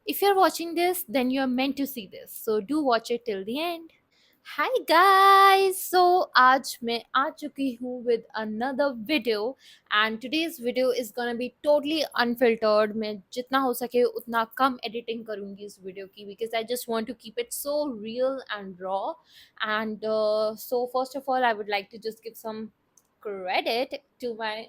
If you're watching this, then you're meant to see this. So do watch it till the end. Hi guys! So आज मैं आ चुकी हूँ with another video and today's video is gonna be totally unfiltered. मैं जितना हो सके उतना कम editing करूँगी इस video की because I just want to keep it so real and raw. And so first of all, I would like to just give some credit to my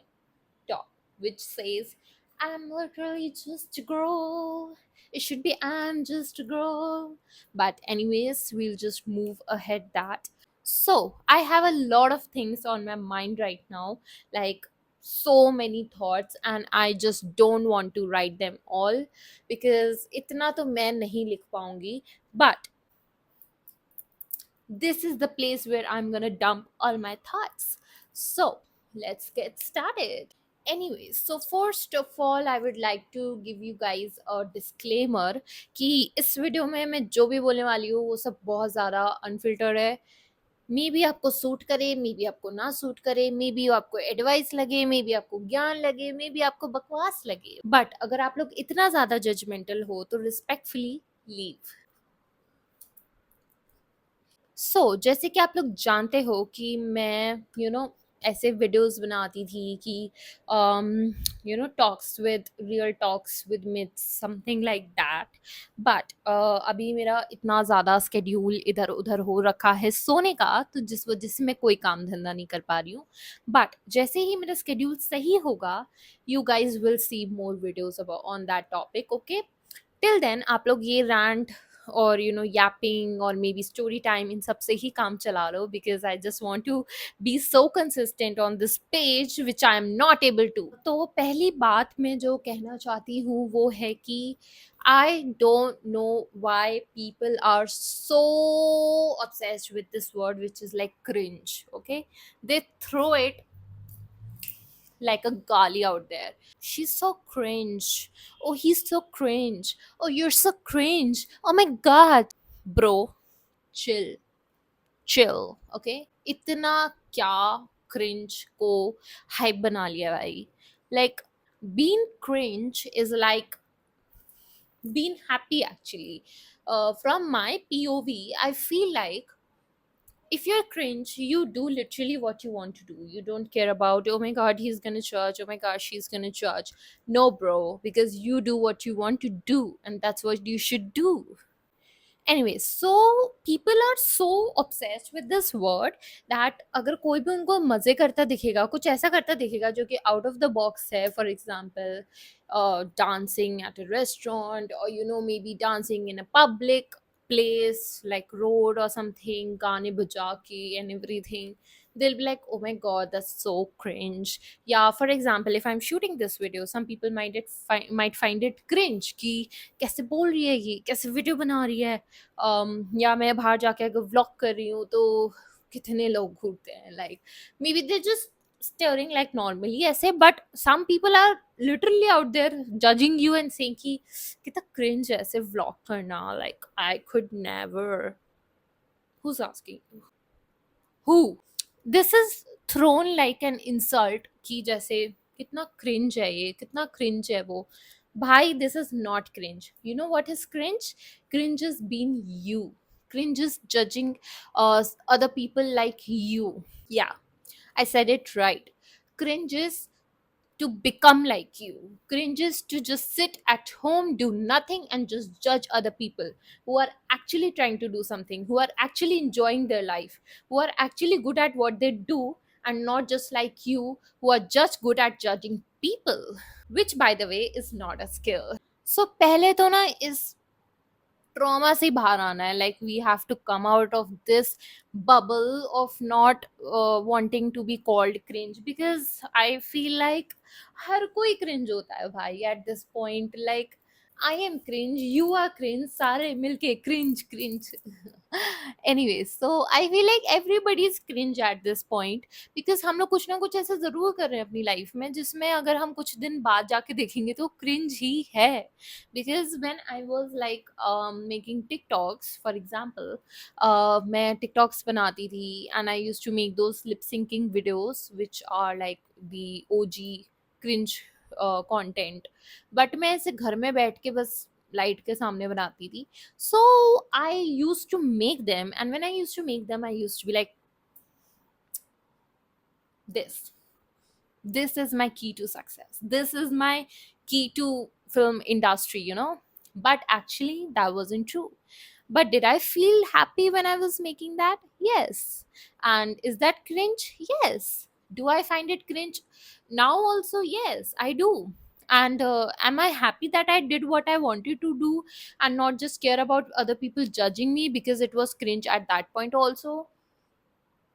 top, which says, I'm literally just a girl. It should be, I'm just a girl. But, anyways, we'll just move ahead that. So, I have a lot of things on my mind right now, like so many thoughts, and I just don't want to write them all because itna to main nahi likh paungi. But this is the place where I'm gonna dump all my thoughts. So, let's get started. Anyways, so first of all, I would like to give you guys a disclaimer कि इस video में मैं जो भी बोलने वाली हूँ वो सब बहुत ज़्यादा अनफिल्टर्ड है. मे बी आपको सूट करे, मे बी आपको ना सूट करे, मे बी आपको एडवाइस लगे, मे बी आपको ज्ञान लगे, मे बी आपको बकवास लगे, बट अगर आप लोग इतना ज़्यादा जजमेंटल हो तो रिस्पेक्टफुली लीव. जैसे कि आप लोग जानते हो कि मैं ऐसे वीडियोस बनाती थी कि talks with real talks with myths something like that. But अभी मेरा इतना ज़्यादा स्केड्यूल इधर उधर हो रखा है सोने का, तो जिस वजह से मैं कोई काम धंधा नहीं कर पा रही हूँ. बट जैसे ही मेरा स्केड्यूल सही होगा, you guys will see more videos on that topic. Okay, till then आप लोग ये रैंट और yapping और मे बी स्टोरी टाइम इन सब से ही काम चला लो because I just want to be so consistent on this page which I am not able to. तो पहली बात मैं जो कहना चाहती हूँ वो है कि I don't know why people are so obsessed with this word which is like cringe. Okay, they throw it like a gali out there. She's so cringe. Oh, he's so cringe. Oh, you're so cringe. Oh my god. Bro, chill. Chill. Okay? इतना क्या cringe को hype बना लिया भाई. Like, being cringe is like being happy actually. From my POV, I feel like if you're cringe, you do literally what you want to do. You don't care about, oh my god, he's gonna judge, oh my gosh, she's gonna judge. No, bro, because you do what you want to do, and that's what you should do. Anyway, so people are so obsessed with this word that अगर कोई भी उनको मजे करता दिखेगा, कुछ ऐसा करता दिखेगा जो कि out of the box है, for example, dancing at a restaurant, or maybe dancing in a public place like road or something, गाने बजा के and everything, they'll be like, oh my god, that's so cringe. Yeah, for example, if I'm shooting this video, some people might find it cringe कि कैसे बोल रही है ये, कैसे वीडियो बना रही है. या मैं बाहर जाके अगर व्लॉग कर रही हूँ तो कितने लोग घूरते हैं, like maybe they just staring like normally ऐसे, but some people are literally out there judging you and saying कि कितना क्रिंज है ऐसे व्लॉग करना. Like I could never. Who's asking? Who? This is thrown like an insult कि जैसे कितना cringe है ये, कितना cringe है वो. भाई, this is not cringe. You know what is cringe? Cringe is being you. Cringe is judging other people like you. Yeah, I said it right. Cringe is to become like you. Cringe is to just sit at home, do nothing, and just judge other people who are actually trying to do something, who are actually enjoying their life, who are actually good at what they do, and not just like you, who are just good at judging people, which, by the way, is not a skill. So, पहले तो ना इस trauma से बाहर आना है. Like we have to come out of this bubble of not wanting to be called cringe because I feel like हर कोई क्रिंज होता है भाई at this point. Like I am cringe, you are cringe, सारे मिलके cringe cringe. Anyway, so I feel like everybody is cringe at this point because हम लोग कुछ ना कुछ ऐसा ज़रूर कर रहे हैं अपनी लाइफ में जिसमें अगर हम कुछ दिन बाद जाके देखेंगे तो क्रिंज ही है. Because when I was like making TikToks, for example, मैं TikToks बनाती थी and I used to make those lip syncing videos which are like the OG cringe content. But मैं ऐसे घर में बैठ के बस लाइट के सामने बनाती थी. So I used to make them, and when I used to make them, I used to be like, this is my key to success, this is my key to film industry, but actually that wasn't true. But did I feel happy when I was making that? Yes. And is that cringe? Yes. Do I find it cringe now also? Yes, I do. And am I happy that I did what I wanted to do and not just care about other people judging me because it was cringe at that point also?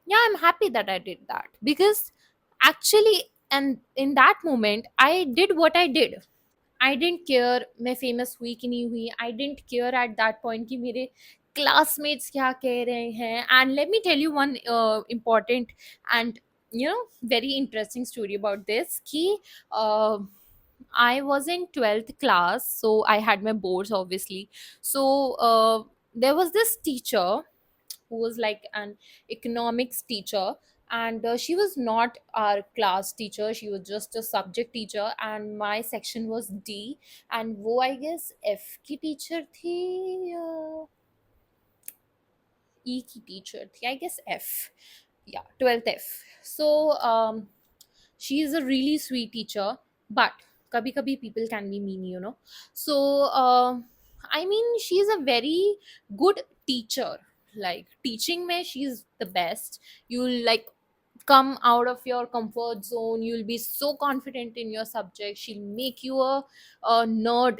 Yeah, I'm happy that I did that, because actually, and in that moment I did what I did. I didn't care मैं famous हुई कि नहीं हुई. I didn't care at that point कि मेरे classmates क्या कह रहे हैं. And let me tell you one important and very interesting story about this कि uh, I was in 12th class, so I had my boards obviously. So there was this teacher who was like an economics teacher, and she was not our class teacher, she was just a subject teacher, and my section was D, and wo I guess F की teacher थी या E की teacher थी, I guess F. Yeah, 12th F. So she is a really sweet teacher, but kabhi kabhi people can be mean, so I mean, she is a very good teacher. Like teaching me, she's the best. You'll like come out of your comfort zone, you'll be so confident in your subject, she'll make you a nerd,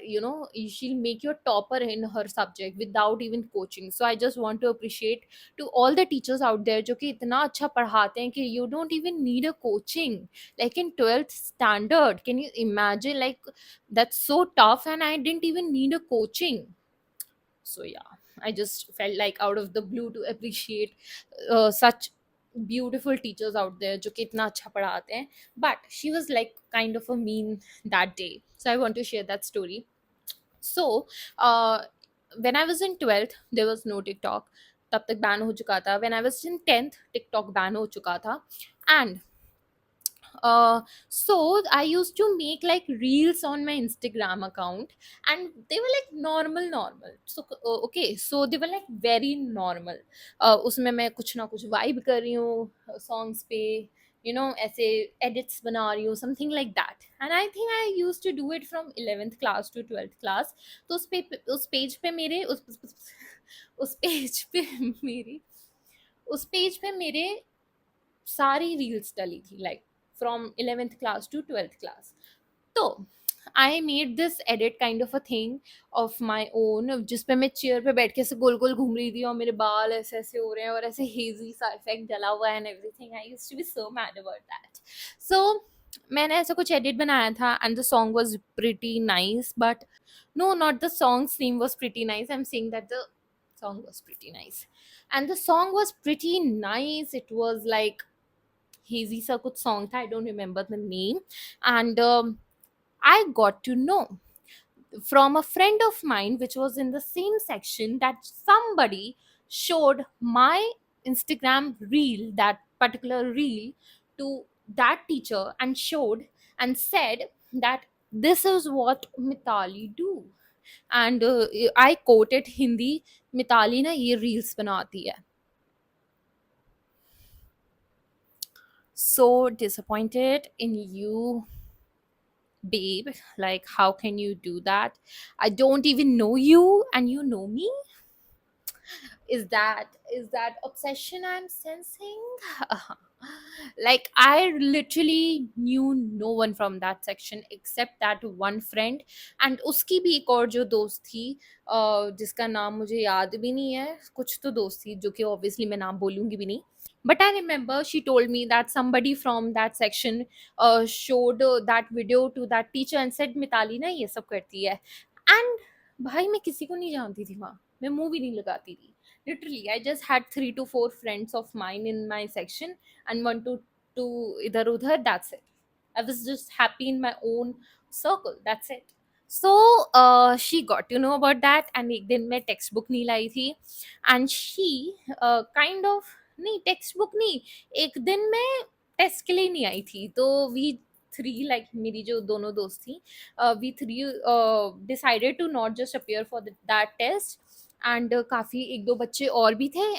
she'll make you a topper in her subject without even coaching. So I just want to appreciate to all the teachers out there जो कि इतना अच्छा पढ़ाते हैं कि you don't even need a coaching. Like in 12th standard, can you imagine? Like that's so tough, and I didn't even need a coaching. So yeah, I just felt like out of the blue to appreciate such beautiful teachers out there जो कि इतना अच्छा पढ़ाते हैं. But she was like kind of a mean that day, so I want to share that story. So uh, when I was in 12th, there was no TikTok. तब तक ban हो चुका था. When I was in 10th, TikTok ban हो चुका था. And so I used to make like reels on my Instagram account, and they were like normal. So okay, so they were like very normal. उसमें मैं कुछ ना कुछ vibe कर रही हूँ songs पे, ऐसे edits बना रही हूँ, something like that. And I think I used to do it from 11th class to 12th class. तो उस पेज पे मेरे उस पेज पे मेरी उस पेज पे मेरे सारी रील्स डली थी, like from 11th class to 12th class. तो I made this edit kind of a thing of my own, जिसपे मैं चेयर पे बैठ के ऐसे गोल गोल घूम रही थी और मेरे बाल ऐसे ऐसे हो रहे हैं और ऐसे हेजी सा इफेक्ट डला हुआ है and everything. I used to be so mad about that. So मैंने ऐसा कुछ एडिट बनाया था and the song was pretty nice. But no, not the song's name was pretty nice, I'm saying that the song was pretty nice. And the song was pretty nice. It was like hazy सा कुछ song था, I don't remember the name. And I got to know from a friend of mine which was in the same section that somebody showed my Instagram reel, that particular reel, to that teacher and showed and said that this is what Mitali do. And I quoted Hindi, Mitali na ye reels banati hai. So disappointed in you, babe. Like, how can you do that? I don't even know you and you know me. Is that obsession I'm sensing? Like, I literally knew no one from that section except that one friend. And उसकी भी एक और जो दोस्त थी, जिसका नाम मुझे याद भी नहीं है. कुछ तो दोस्त थी जो कि obviously मैं नाम बोलूंगी भी नहीं. But I remember she told me that somebody from that section showed that video to that teacher and said Mitali ना ये सब करती है. And भाई मैं किसी को नहीं जानती थी वहाँ, मैं मुंह भी नहीं लगाती थी. Literally, I just had 3 to 4 friends of mine in my section, and one to two idhar udhar. That's it. I was just happy in my own circle. That's it. So she got to know about that, and एक दिन मैं textbook नहीं लाई थी, and she kind of नहीं textbook नहीं, एक दिन मैं टेस्ट के लिए नहीं आई थी. तो we थ्री लाइक मेरी जो दोनों दोस्त थी, we three decided to not just appear for that test, and काफ़ी एक दो बच्चे और भी थे,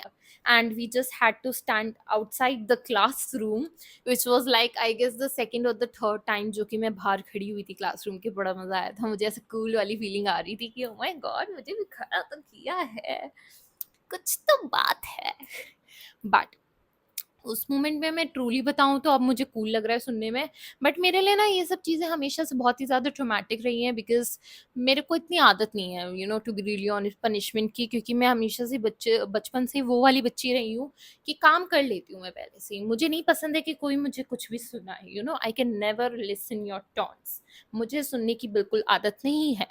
and we just had to stand outside the classroom, which was like I guess the second और द थर्ड टाइम जो कि मैं बाहर खड़ी हुई थी क्लासरूम के। बड़ा मजा आया था मुझे, ऐसे कूल वाली फीलिंग आ रही थी कि ओ माय गॉड मुझे भी खड़ा तो किया है, कुछ तो बात है। बट उस मोमेंट में मैं ट्रूली बताऊँ तो अब मुझे कूल लग रहा है सुनने में, बट मेरे लिए ना ये सब चीज़ें हमेशा से बहुत ही ज़्यादा ट्रॉमेटिक रही हैं, बिकॉज़ मेरे को इतनी आदत नहीं है to be really honest punishment की, क्योंकि मैं हमेशा से बचपन से वो वाली बच्ची रही हूँ कि काम कर लेती हूँ मैं पहले से ही। मुझे नहीं पसंद है कि कोई मुझे कुछ भी सुनाए, I can never listen your taunts. मुझे सुनने की बिल्कुल आदत नहीं है,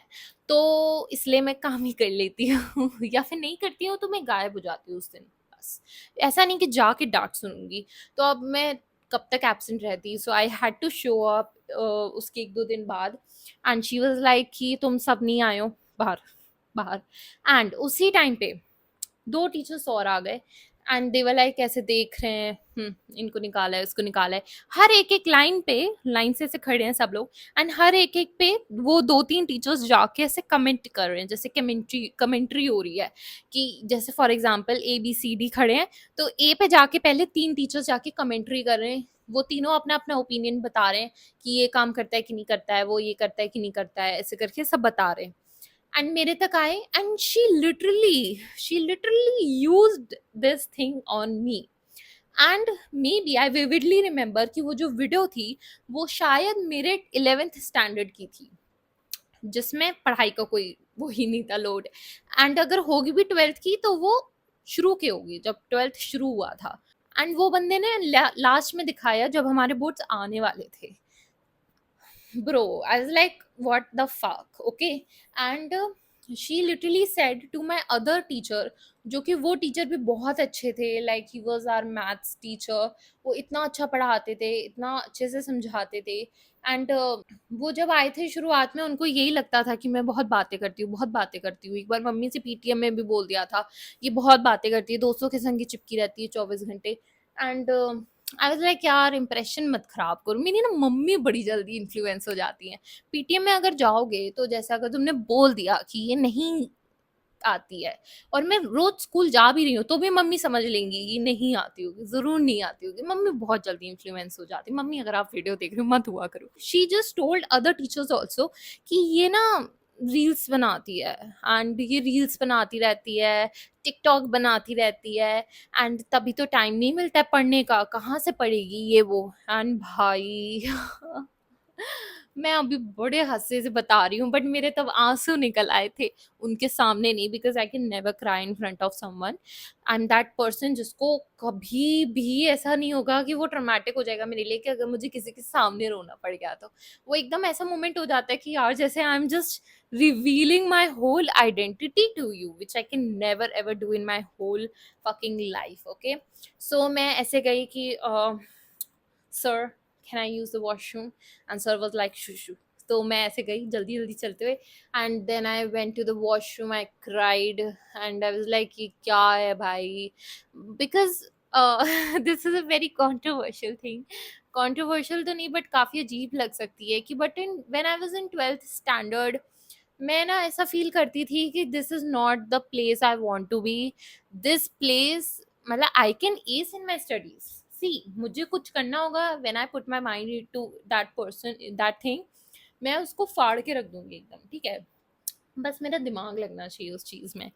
तो इसलिए मैं काम ही कर लेती हूँ या फिर नहीं करती हूँ तो मैं गायब हो जाती हूँ उस दिन। बस, ऐसा नहीं कि जाके डाँट सुनूँगी। तो अब मैं कब तक एब्सेंट रहती, so I had to show up उसके 1-2 दिन बाद, एंड शी वाज़ लाइक कि तुम सब नहीं आए हो बाहर, बाहर। एंड उसी टाइम पे 2 टीचर्स और आ गए, एंड दे वर लाइक ऐसे देख रहे हैं, इनको निकाला है, उसको निकाला है। हर एक-एक लाइन पे, लाइन से ऐसे खड़े हैं सब लोग, एंड हर एक-एक पे वो 2-3 टीचर्स जाके ऐसे कमेंट कर रहे हैं, जैसे कमेंट्री हो रही है कि जैसे for example A, B, C, D खड़े हैं, तो ए पे जाके पहले 3 टीचर्स जाके कमेंट्री कर रहे हैं। वो तीनों अपना-अपना ओपिनियन बता रहे हैं कि ये काम करता है कि नहीं करता है, वो ये करता है कि नहीं करता है, ऐसे करके सब बता रहे हैं। एंड मेरे तक आए, and she literally used this thing on me. And maybe I vividly remember कि वो जो वीडियो थी वो शायद मेरे 11th स्टैंडर्ड की थी, जिसमें पढ़ाई का कोई वो ही नहीं था लोड। एंड अगर होगी भी 12th की तो वो शुरू के होगी, जब 12th शुरू हुआ था। एंड वो बंदे ने लास्ट में दिखाया जब हमारे बोर्ड्स आने वाले थे। Bro, I was like, what the fuck? Okay. And she literally said to my other teacher, जो कि वो टीचर भी बहुत अच्छे थे, like he was our maths teacher. वो इतना अच्छा पढ़ाते थे, इतना अच्छे से समझाते थे। एंड वो जब आए थे शुरुआत में, उनको यही लगता था कि मैं बहुत बातें करती हूँ, बहुत बातें करती हूँ। एक बार मम्मी से पीटीएम में भी बोल दिया था, ये बहुत बातें करती है, दोस्तों के संग ही चिपकी रहती है 24 घंटे। एंड आई वाज लाइक यार इंप्रेशन मत खराब करो। मेरी ना मम्मी बड़ी जल्दी इन्फ्लुएंस हो जाती हैं। पीटीएम में अगर जाओगे तो जैसा अगर तुमने बोल दिया कि ये नहीं आती है, और मैं रोज स्कूल जा भी रही हूँ तो भी मम्मी समझ लेंगी ये नहीं आती होगी, जरूर नहीं आती होगी। मम्मी बहुत जल्दी इन्फ्लुएंस हो जाती है। मम्मी अगर आप वीडियो देख रहे हो मत हुआ करो। She just told other teachers also कि ये ना रील्स बनाती है, एंड ये रील्स बनाती रहती है, टिकटॉक बनाती रहती है, एंड तभी तो टाइम नहीं मिलता है पढ़ने का, कहाँ से पढ़ेगी ये वो। एंड भाई मैं अभी बड़े हँसे से बता रही हूँ, बट मेरे तब आंसू निकल आए थे, उनके सामने नहीं, because I can never cry in front of someone. And that person जिसको कभी भी ऐसा नहीं होगा कि वो ट्रॉमेटिक हो जाएगा मेरे लिए कि अगर मुझे किसी के सामने रोना पड़ गया, तो वो एकदम ऐसा मोमेंट हो जाता है कि यार जैसे I am just revealing my whole identity to you, which I can never ever do in my whole fucking life. Okay, so मैं ऐसे गई कि sir, can I use the washroom? And sir was like shoo shoo. तो मैं ऐसे गई जल्दी जल्दी चलते हुए, and then I went to the washroom, I cried, and I was like ये क्या है भाई, because this is a very controversial thing. Controversial तो नहीं, बट काफ़ी अजीब लग सकती है कि but in when I was in 12th standard, मैं ना ऐसा फील करती थी कि this is not the place I want to be. This place, मतलब I can as in my studies, see मुझे कुछ करना होगा, when I put my mind to that person that thing, मैं उसको फाड़ के रख दूंगी एकदम, ठीक है। बस मेरा दिमाग लगना चाहिए उस चीज़ में।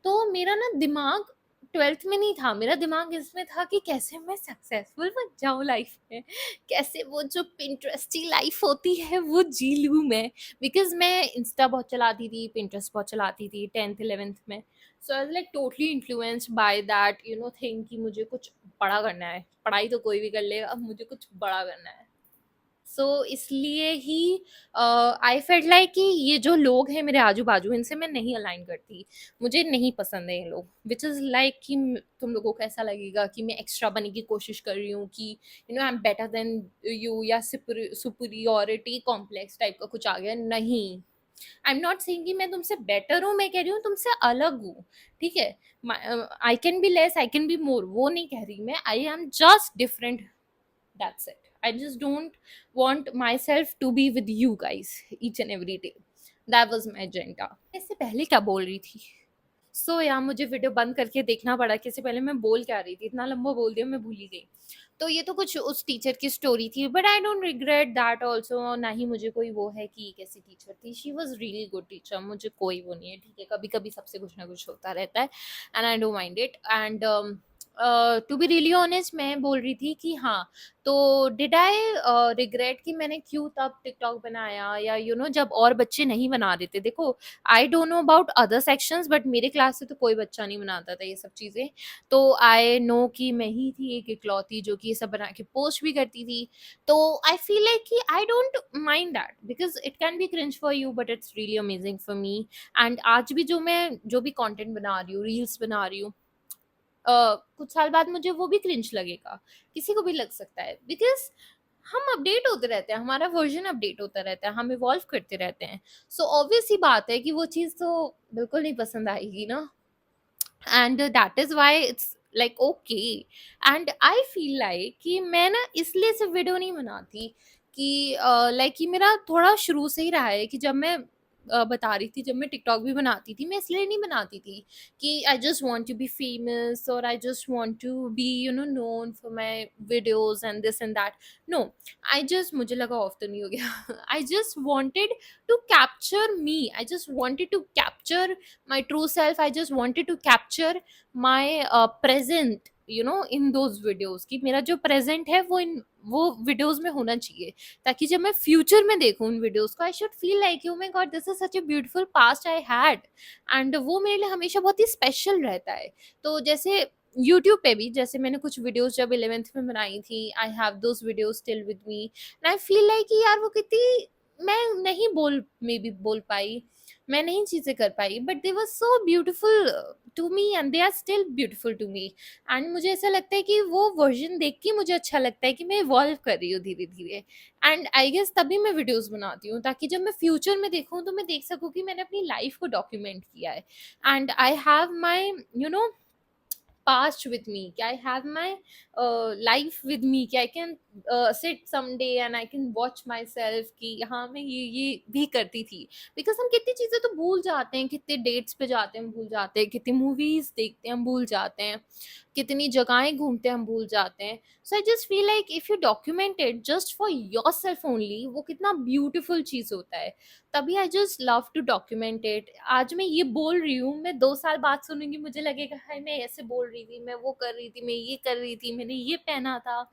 तो मेरा ना दिमाग 12th में नहीं था, मेरा दिमाग इसमें था कि कैसे मैं सक्सेसफुल बन जाऊँ लाइफ में, कैसे वो जो पिंटरेस्टी लाइफ होती है वो जी लूँ मैं। बिकॉज़ मैं इंस्टा बहुत चलाती थी, पिंटरेस्ट बहुत चलाती थी 10th 11th में। So I was like totally influenced by that thing कि मुझे कुछ बड़ा करना है। पढ़ाई तो कोई भी कर लेगा, अब मुझे कुछ बड़ा करना है। सो इसलिए ही आई फेल्ट लाइक कि ये जो लोग हैं मेरे आजू बाजू, इनसे मैं नहीं अलाइन करती। मुझे नहीं पसंद है ये लोग, विच इज़ लाइक कि तुम लोगों को ऐसा लगेगा कि मैं एक्स्ट्रा बनने की कोशिश कर रही हूँ, कि I am better than you, या सुपरियोरिटी कॉम्प्लेक्स टाइप का कुछ आ गया। नहीं, आई एम नॉट सेइंग कि मैं तुमसे बेटर हूँ, मैं कह रही हूँ तुमसे अलग हूँ, ठीक है। I can be less, I can be more, वो नहीं कह रही मैं, I am just different, that's it. I just don't want myself to be with you guys each and every day. That was my agenda. इससे पहले क्या बोल रही थी? यार मुझे वीडियो बंद करके देखना पड़ा कि इससे पहले मैं बोल क्या रही थी, इतना लंबा बोल दिया मैं भूल ही गई। तो ये तो कुछ उस टीचर की स्टोरी थी, but I don't regret that also. ना ही मुझे कोई वो है कि कैसी टीचर थी, she was really good teacher, मुझे कोई वो नहीं है, ठीक है, कभी कभी सबसे कुछ ना कुछ होता रहता है, and I don't mind it. And to be really honest, मैं बोल रही थी कि हाँ, तो डिड आई रिग्रेट कि मैंने क्यों तब टिकटॉक बनाया, या जब और बच्चे नहीं बना रहे थे। देखो, आई don't know about other sections, but मेरे क्लास से तो कोई बच्चा नहीं बनाता था ये सब चीज़ें। तो आई नो कि मैं ही थी एक इकलौती जो कि ये सब बना के पोस्ट भी करती थी। तो आई फील लाइक कि I don't mind that, because it can be cringe for you, but it's really amazing for me. And आज भी जो भी कंटेंट बना रही हूँ, रील्स बना रही हूँ, कुछ साल बाद मुझे वो भी क्रिंज लगेगा, किसी को भी लग सकता है, बिकॉज हम अपडेट होते रहते हैं, हमारा वर्जन अपडेट होता रहता है, हम इवॉल्व करते रहते हैं। सो ऑब्वियस ही बात है कि वो चीज़ तो बिल्कुल नहीं पसंद आएगी ना। And that is why it's like okay. And I feel like कि मैं ना इसलिए सिर्फ वीडियो नहीं बनाती कि लाइक कि मेरा थोड़ा शुरू से ही रहा है कि जब मैं बता रही थी, जब मैं टिकटॉक भी बनाती थी, मैं इसलिए नहीं बनाती थी कि I just want to be famous, और I just want to be known for my videos and this and that. No, I just, मुझे लगा ऑफ तो नहीं हो गया, I just wanted to capture me, I just wanted to capture my true self. I just wanted to capture my present in those videos, कि मेरा जो present है वो videos में होना चाहिए, ताकि जब मैं future में देखूँ उन videos को, I should feel like oh my god, this is such a beautiful past I had, and वो मेरे लिए हमेशा बहुत ही special रहता है। तो जैसे यूट्यूब पे भी, जैसे मैंने कुछ वीडियोस जब 11th में बनाई थी, I have those videos still with me, and I feel like कि यार वो कितनी, मैं नहीं बोल, मे बी बोल पाई, मैं नहीं चीज़ें कर पाई, but they were so beautiful to me, and they are still beautiful to me. And मुझे ऐसा लगता है कि वो वर्जन देख के मुझे अच्छा लगता है कि मैं इवॉल्व कर रही हूँ धीरे धीरे। एंड आई गेस तभी मैं वीडियोस बनाती हूँ, ताकि जब मैं फ्यूचर में देखूँ तो मैं देख सकूँ कि मैंने अपनी लाइफ को डॉक्यूमेंट किया है, and I have my past with me, कि I have my life with me, कि I can sit someday and I can watch myself कि हाँ मैं ये भी करती थी। बिकॉज हम कितनी चीज़ें तो भूल जाते हैं, कितने डेट्स पे जाते हैं हम भूल जाते हैं, कितनी मूवीज देखते हैं हम भूल जाते हैं, कितनी जगहें घूमते हैं हम भूल जाते हैं। So I just feel like if you document it just for yourself only, वो कितना ब्यूटिफुल चीज़ होता है। तभी I just love to document it. आज मैं ये बोल रही हूँ, मैं 2 साल बाद सुनूंगी, मुझे लगेगा हाय मैं ऐसे बोल रही थी, मैं वो कर रही थी, मैं ये कर रही थी, मैंने ये पहना था।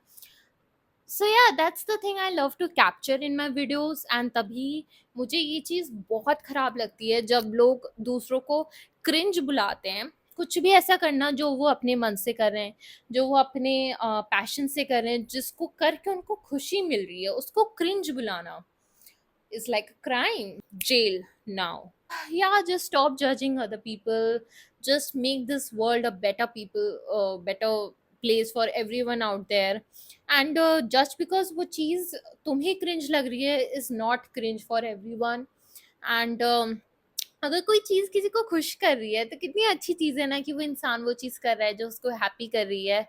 So yeah that's the thing I love to capture in my videos. And तभी मुझे ये चीज़ बहुत ख़राब लगती है जब लोग दूसरों को क्रिंज बुलाते हैं। कुछ भी ऐसा करना जो वो अपने मन से कर रहे हैं, जो वो अपने पैशन से कर रहे हैं, जिसको करके उनको खुशी मिल रही है, उसको क्रिंज बुलाना is like a crime. Jail now. Yeah, just stop judging other people. Just make this world a better better place for everyone out there. And just because वो चीज़ तुम्हें cringe लग रही है is not cringe for everyone. And अगर कोई चीज़ किसी को खुश कर रही है तो कितनी अच्छी चीज़ है ना, कि वो इंसान वो चीज़ कर रहा है जो उसको हैप्पी कर रही है।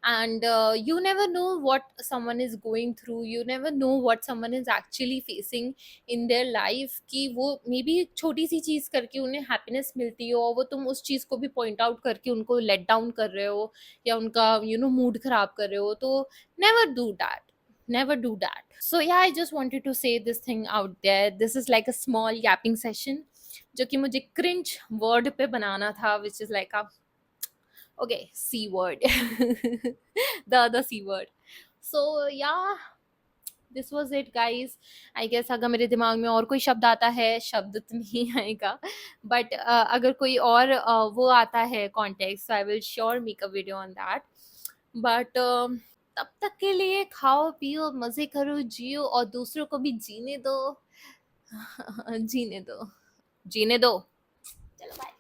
And you never know what someone is going through, you never know what someone is actually facing in their life, कि वो मे बी एक छोटी सी चीज़ करके उन्हें हैप्पीनेस मिलती हो, और वो तुम उस चीज़ को भी पॉइंट आउट करके उनको लेट डाउन कर रहे हो, या उनका मूड खराब कर रहे हो। तो never do that, never do that. So yeah, I just wanted to say this thing out there. This is like a small yapping session जो कि मुझे cringe word पे बनाना था, which is like a okay c word, the other c word. So yeah, this was it guys. I guess अगर मेरे दिमाग में और कोई शब्द आता है, शब्द तो नहीं आएगा, but अगर कोई और वो आता है context, so I will sure make a video on that. But तब तक के लिए खाओ पियो मजे करो जियो, और दूसरों को भी जीने दो। जीने दो, जीने दो। चलो बाय।